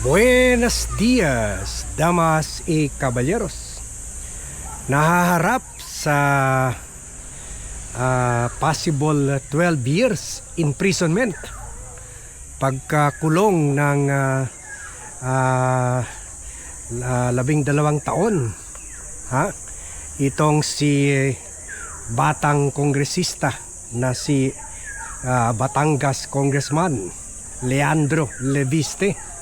Buenos dias, damas y caballeros. Nahaharap sa possible 12 years imprisonment, pagkakulong ng 12 taon. Itong si batang kongresista na si Batangas Congressman Leandro Leviste,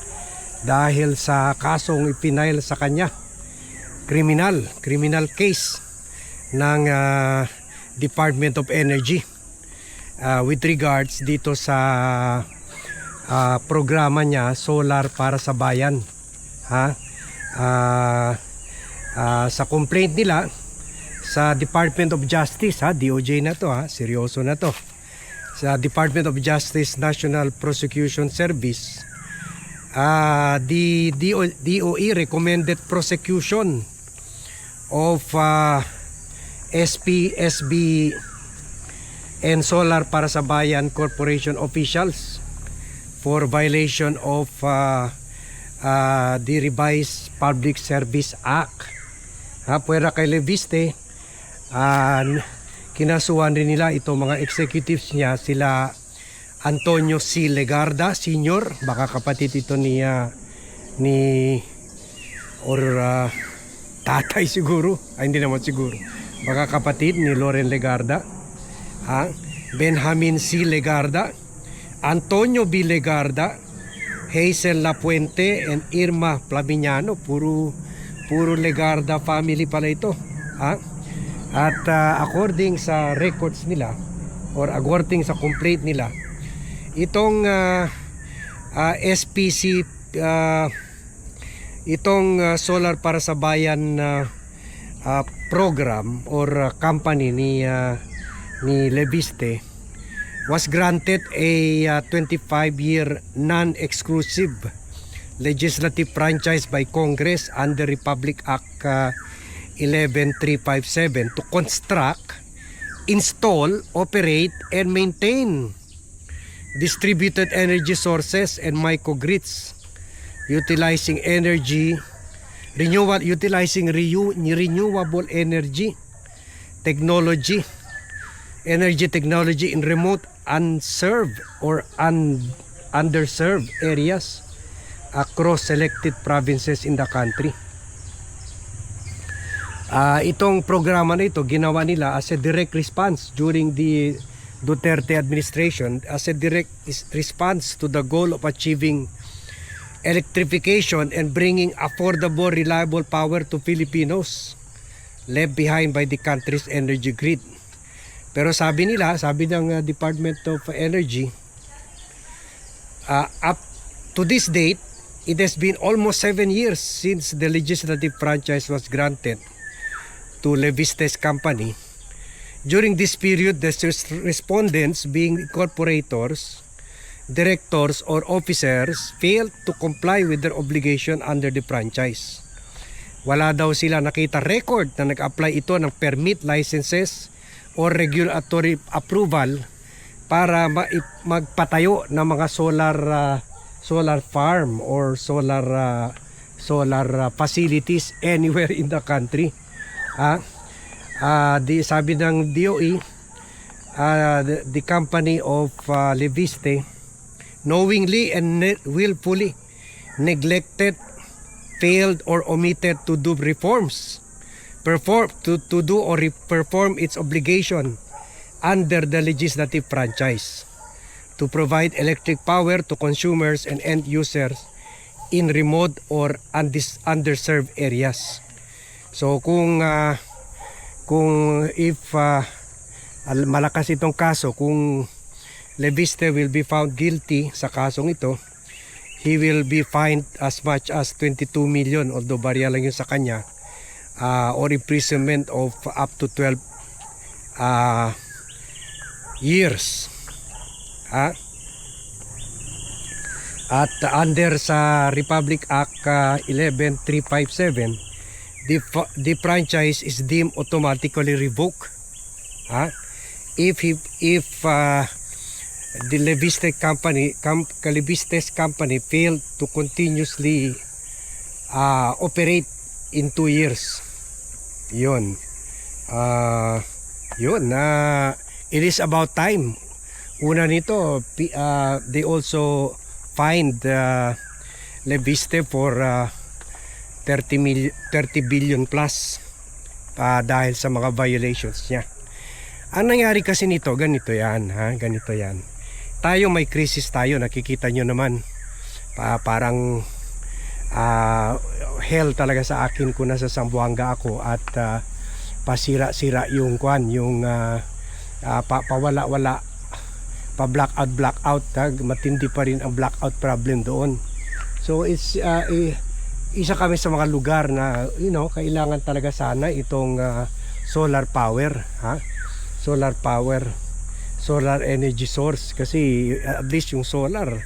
dahil sa kasong ipinail sa kanya, criminal case ng Department of Energy with regards dito sa programa niya Solar para sa Bayan. Sa complaint nila sa Department of Justice, DOJ na to, seryoso na to, sa Department of Justice National Prosecution Service, the DOE recommended prosecution of SPSB and Solar para sa Bayan Corporation officials for violation of the revised Public Service Act. Puwera kay Leviste, kinasuhan rin nila itong mga executives niya, sila Antonio C. Legarda Sr., baka kapatid ito ni tatay siguro, hindi naman siguro, baka kapatid ni Loren Legarda, Benjamin C. Legarda, Antonio B. Legarda, Hazel Lapuente, and Irma Flavignano. Puro Legarda family pala ito. At according sa records nila, or according sa complaint nila, itong SPC, itong Solar para sa Bayan program or company ni Leviste was granted a 25-year non-exclusive legislative franchise by Congress under Republic Act 11357 to construct, install, operate, and maintain distributed energy sources and microgrids utilizing renewable energy technology in remote, unserved or underserved areas across selected provinces in the country. Itong programa na ito ginawa nila as a direct response during the Duterte administration, as a direct response to the goal of achieving electrification and bringing affordable, reliable power to Filipinos left behind by the country's energy grid. Pero sabi ng Department of Energy, up to this date, it has been almost 7 years since the legislative franchise was granted to Leviste's company. During this period, the respondents, being incorporators, directors, or officers, failed to comply with their obligation under the franchise. Wala daw sila nakita record na nag-apply ito ng permit, licenses, or regulatory approval para magpatayo ng mga solar farm or solar facilities anywhere in the country. Sabi ng DOE, the company of Leviste knowingly and willfully neglected, failed, or omitted to do reforms, perform its obligation under the legislative franchise to provide electric power to consumers and end users in remote or underserved areas. So kung malakas itong kaso, kung Leviste will be found guilty sa kasong ito, he will be fined as much as 22 million, although barya lang yun sa kanya, or imprisonment of up to 12 years. At under sa Republic Act 11357, the franchise is deemed automatically revoked if the Levistes company failed to continuously operate in 2 years. Yun. It is about time. Una nito, they also fined Leviste for 30 billion plus dahil sa mga violations niya. Ang nangyari kasi nito, ganito yan. Tayo may crisis tayo, nakikita nyo naman. Parang hell talaga sa akin kung nasa Zamboanga ako at pasira-sira yung pawala-wala, pa-blackout, matindi pa rin ang blackout problem doon. So it's isa kami sa mga lugar na kailangan talaga sana itong solar power, solar energy source, kasi at least yung solar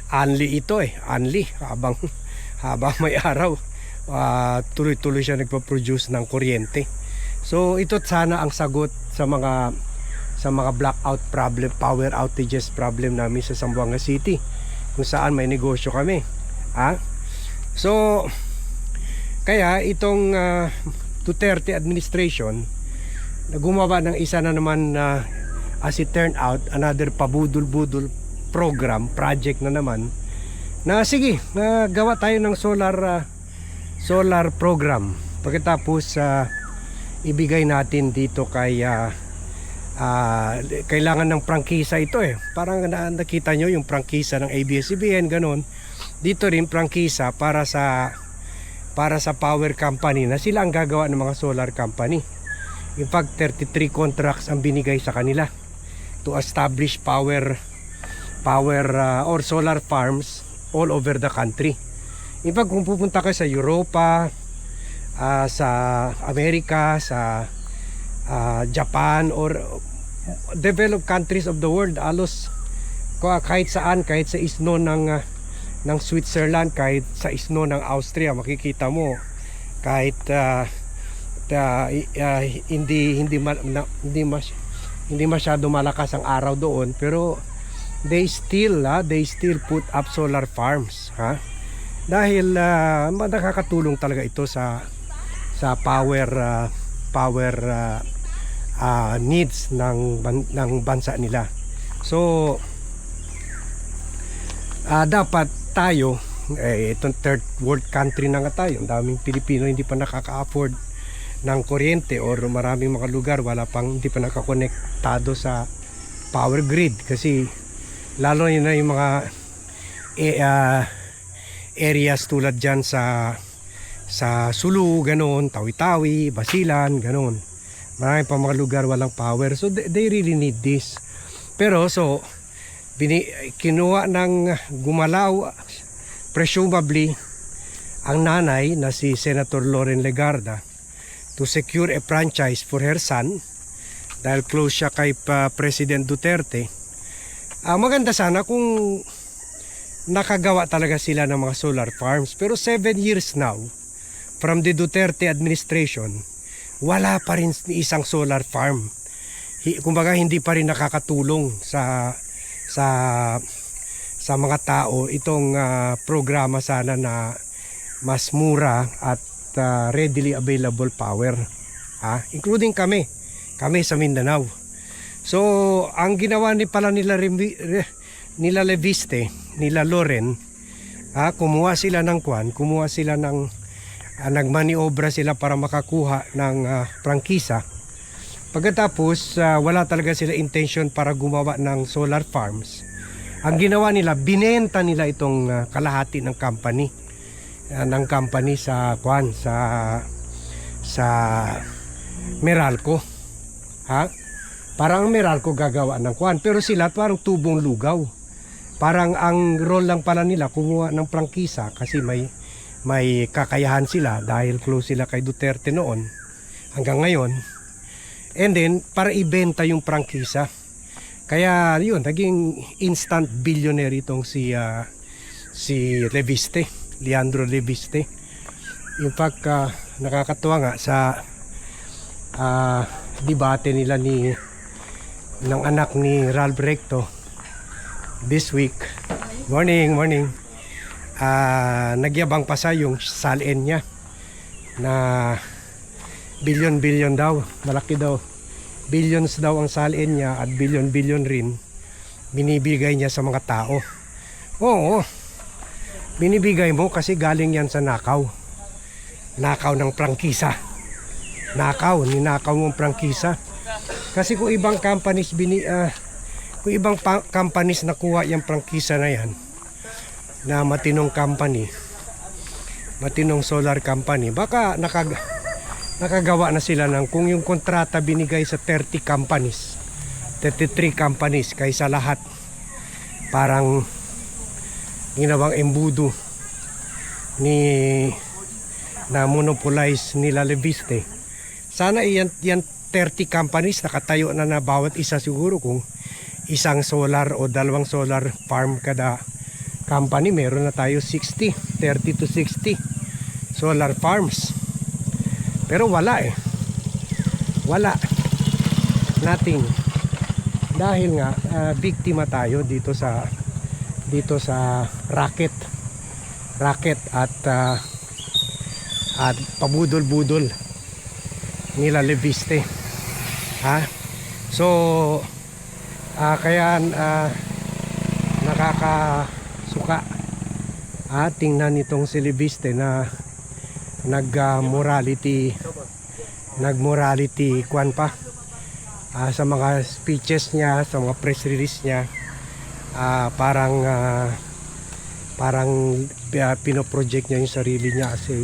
only habang may araw, tuloy-tuloy siya nagpo-produce ng kuryente. So ito sana ang sagot sa mga blackout problem, power outages problem namin sa Zamboanga City, kung saan may negosyo kami. So kaya itong Duterte administration gumawa ng isa na naman, as it turned out, another pabudol-budol project na naman, na sige, gawa tayo ng solar program. Pagkatapos ibigay natin dito kay kailangan ng prangkisa ito parang nakita nyo yung prangkisa ng ABS-CBN, ganon. Dito rin prangkisa para sa power company na sila ang gagawa ng mga solar company. In fact, 33 contracts ang binigay sa kanila to establish power or solar farms all over the country. In fact, kung pupunta ka sa Europa, sa Amerika, sa Japan, or developed countries of the world, alos kahit saan, kahit sa isno ng Switzerland, kahit sa isno ng Austria, makikita mo kahit hindi masyado malakas ang araw doon, pero they still put up solar farms, dahil nakakatulong talaga ito sa power needs ng bansa nila. So dapat tayo, itong third world country na nga tayo, ang daming Pilipino hindi pa nakaka-afford ng kuryente, or maraming mga lugar hindi pa nakakonektado sa power grid, kasi lalo na yung mga areas tulad dyan sa Sulu, ganon, Tawi-Tawi, Basilan, ganon. Marami pa mga lugar walang power, so they really need this. Pero kinuha ng gumalaw, presumably ang nanay na si Senator Loren Legarda, to secure a franchise for her son, dahil close siya kay President Duterte. Maganda sana kung nakagawa talaga sila ng mga solar farms, pero 7 years now from the Duterte administration, wala pa rin isang solar farm. Kumbaga hindi pa rin nakakatulong sa mga tao itong programa sana na mas mura at readily available power, including kami sa Mindanao. So ang ginawa nila Leviste, nila Loren, kumuha sila ng nagmaniobra sila para makakuha ng prangkisa. Pagkatapos wala talaga sila intention para gumawa ng solar farms. Ang ginawa nila, binenta nila itong kalahati ng company sa Meralco. Parang Meralco gagawa ng pero sila parang tubong lugaw. Parang ang role lang pala nila kumuha ng prangkisa kasi may kakayahan sila dahil close sila kay Duterte noon hanggang ngayon. And then para ibenta yung prangkisa. Kaya yun, naging instant billionaire itong si Leviste, Leandro Leviste. In fact, nakakatuwa nga sa debate nila ng anak ni Ralph Recto. this week. Morning, morning. Nagyabang pa sa yung salin niya na billion daw, malaki daw. Billions daw ang salin niya at billion rin binibigay niya sa mga tao. Oo, binibigay mo kasi galing yan sa nakaw. Nakaw ng prangkisa. Ninakaw mong prangkisa. Kasi kung ibang companies kung ibang companies nakuha yung prangkisa na yan, na matinong company, matinong solar company, baka nakagawa na sila ng, kung yung kontrata binigay sa 33 companies kaysa lahat parang ginawang embudo na monopolize nila Leviste. Sana yan 30 companies nakatayo na bawat isa siguro, kung isang solar o dalawang solar farm kada company, meron na tayo 30 to 60 solar farms. Pero wala wala, nothing, dahil nga biktima tayo dito sa racket at pabudol-budol nila Leviste. So kaya nakakasuka tingnan itong si Leviste na nag-morality kwan pa sa mga speeches niya, sa mga press release niya. Parang pinoproject niya yung sarili niya as a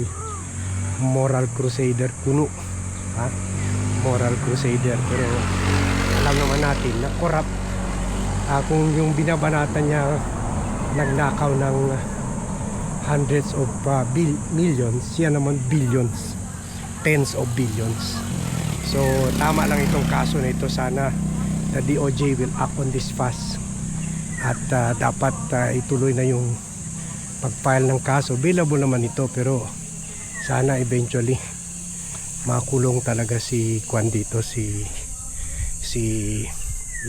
moral crusader kuno. Moral crusader, pero alam naman natin na corrupt. Kung yung binabanatan niya nagnakaw ng hundreds of millions, siya naman billions, tens of billions. So tama lang itong kaso na ito. Sana the DOJ will act on this fast at dapat ituloy na yung pag-file ng kaso. Available naman ito, pero sana eventually makulong talaga si Kwan dito, si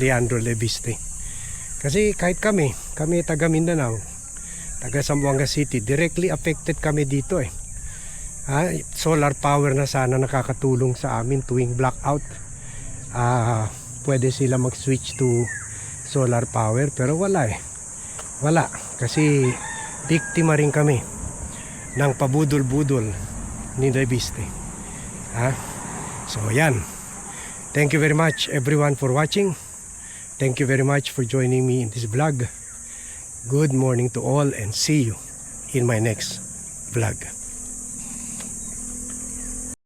Leandro Leviste. Kasi kahit kami taga Mindanao, taga Zamboanga City, directly affected kami dito solar power na sana nakakatulong sa amin tuwing blackout. Pwede sila mag-switch to solar power, pero wala kasi biktima rin kami ng pabudol-budol ni Leviste. So yan, thank you very much everyone for watching. Thank you very much for joining me in this vlog. Good morning to all and see you in my next vlog.